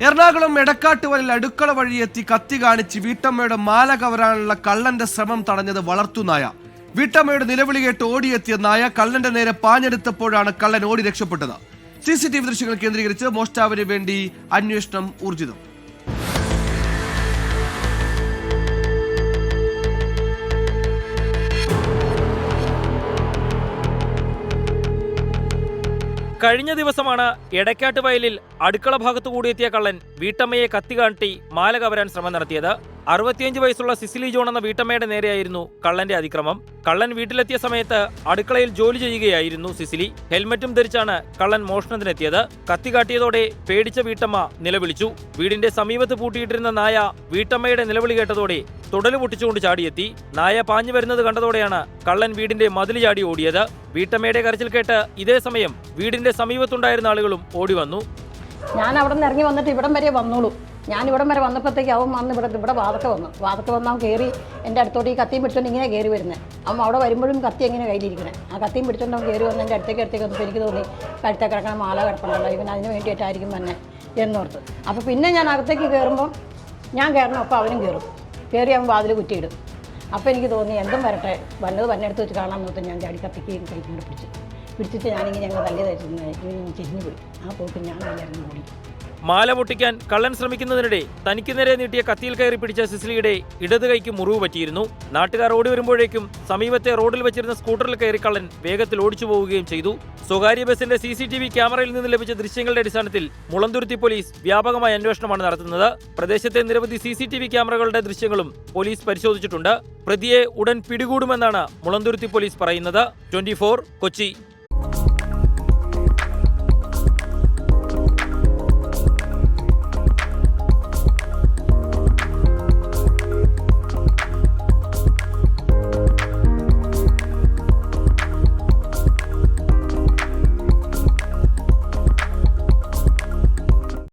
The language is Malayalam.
എറണാകുളം എടക്കാട്ടുവലിൽ അടുക്കള വഴിയെത്തി കത്തി കാണിച്ച് വീട്ടമ്മയുടെ മാല കവരാനുള്ള കള്ളന്റെ ശ്രമം തടഞ്ഞത് വളർത്തുനായ. വീട്ടമ്മയുടെ നിലവിളി കേട്ട് ഓടിയെത്തിയ നായ കള്ളന്റെ നേരെ പാഞ്ഞെടുത്തപ്പോഴാണ് കള്ളൻ ഓടി രക്ഷപ്പെട്ടത്. CCTV ദൃശ്യങ്ങൾ കേന്ദ്രീകരിച്ച് മോഷ്ടാവിന് വേണ്ടി അന്വേഷണം ഊർജിതം. കഴിഞ്ഞ ദിവസമാണ് എടക്കാട്ട് വയലിൽ അടുക്കള ഭാഗത്തു കൂടിയെത്തിയ കള്ളൻ വീട്ടമ്മയെ കത്തി കാട്ടി മാല കവരാൻ ശ്രമം നടത്തിയത്. 65 വയസ്സുള്ള സിസിലി ജോൺ എന്ന വീട്ടമ്മയുടെ നേരെയായിരുന്നു കള്ളന്റെ അതിക്രമം. കള്ളൻ വീട്ടിലെത്തിയ സമയത്ത് അടുക്കളയിൽ ജോലി ചെയ്യുകയായിരുന്നു സിസിലി. ഹെൽമറ്റും ധരിച്ചാണ് കള്ളൻ മോഷണത്തിനെത്തിയത്. കത്തി കാട്ടിയതോടെ പേടിച്ച വീട്ടമ്മ നിലവിളിച്ചു. വീടിന്റെ സമീപത്ത് പൂട്ടിയിട്ടിരുന്ന നായ വീട്ടമ്മയുടെ നിലവിളി കേട്ടതോടെ തുടല് പൊട്ടിച്ചുകൊണ്ട് ചാടിയെത്തി. നായ പാഞ്ഞു വരുന്നത് കണ്ടതോടെയാണ് കള്ളൻ വീടിന്റെ മതിൽ ചാടി ഓടിയത്. വീട്ടമ്മയുടെ കരച്ചിൽ കേട്ട് ഇതേ സമയം വീടിന്റെ സമീപത്തുണ്ടായിരുന്ന ആളുകളും ഓടി വന്നു. ഞാൻ അവിടെ നിന്ന് ഇറങ്ങി വന്നിട്ട് ഇവിടം വരെ വന്നോളൂ. ഞാൻ ഇവിടം വരെ വന്നപ്പോഴത്തേക്ക് അവൻ വന്ന് ഇവിടെ വാതക്ക വന്നു അവൻ കയറി എൻ്റെ അടുത്തോട്ട് ഈ കത്തിയും പിടിച്ചോണ്ട് ഇങ്ങനെ കയറി വരുന്നത്. അവൻ അവിടെ വരുമ്പോഴും കത്തി എങ്ങനെ കയ്യിലിരിക്കണേ. ആ കത്തിയും പിടിച്ചോണ്ട് അവൻ കയറി വന്ന് എൻ്റെ അടുത്തേക്ക് വന്നപ്പോൾ എനിക്ക് തോന്നി കഴുത്തെ കിടക്കണ മാല കിടപ്പുണ്ടല്ലോ, ഇവൻ അതിന് വേണ്ടിയിട്ടായിരിക്കും തന്നെ എന്നോർത്ത്. അപ്പോൾ പിന്നെ ഞാൻ അകത്തേക്ക് കയറുമ്പം ഞാൻ കയറണം, അപ്പോൾ അവനും കയറി അവൻ വാതിൽ കുറ്റിയിടും. അപ്പോൾ എനിക്ക് തോന്നി എന്തും വരട്ടെ, വന്നത് വന്നെടുത്ത് വെച്ച് കാണാൻ നോക്കി ഞാൻ ചാടി കത്തിക്കുകയും കൈക്കൊണ്ട് പിടിച്ചിട്ട് ഞാനിങ്ങനെ ഞങ്ങൾ തല്ലി തയ്ച്ചിരുന്നത് ഇവൻ ചെരിഞ്ഞു പോയി. ആ പോക്ക് ഞാൻ ഇറങ്ങി ഓടി. മാല പൊട്ടിക്കാൻ കള്ളൻ ശ്രമിക്കുന്നതിനിടെ തനിക്ക് നേരെ നീട്ടിയ കത്തിയിൽ കയറി പിടിച്ച സിസിലിയുടെ ഇടത് കൈക്ക് മുറിവ് പറ്റിയിരുന്നു. നാട്ടുകാർ ഓടി വരുമ്പോഴേക്കും സമീപത്തെ റോഡിൽ വെച്ചിരുന്ന സ്കൂട്ടറിൽ കയറി കള്ളൻ വേഗത്തിൽ ഓടിച്ചു പോവുകയും ചെയ്തു. സ്വകാര്യ ബസിന്റെ CCTV ക്യാമറയിൽ നിന്ന് ലഭിച്ച ദൃശ്യങ്ങളുടെ അടിസ്ഥാനത്തിൽ മുളന്തുരുത്തി പോലീസ് വ്യാപകമായ അന്വേഷണമാണ് നടത്തുന്നത്. പ്രദേശത്തെ നിരവധി CCTV ക്യാമറകളുടെ ദൃശ്യങ്ങളും പോലീസ് പരിശോധിച്ചിട്ടുണ്ട്. പ്രതിയെ ഉടൻ പിടികൂടുമെന്നാണ് മുളന്തുരുത്തി പോലീസ് പറയുന്നത്. 24 കൊച്ചി.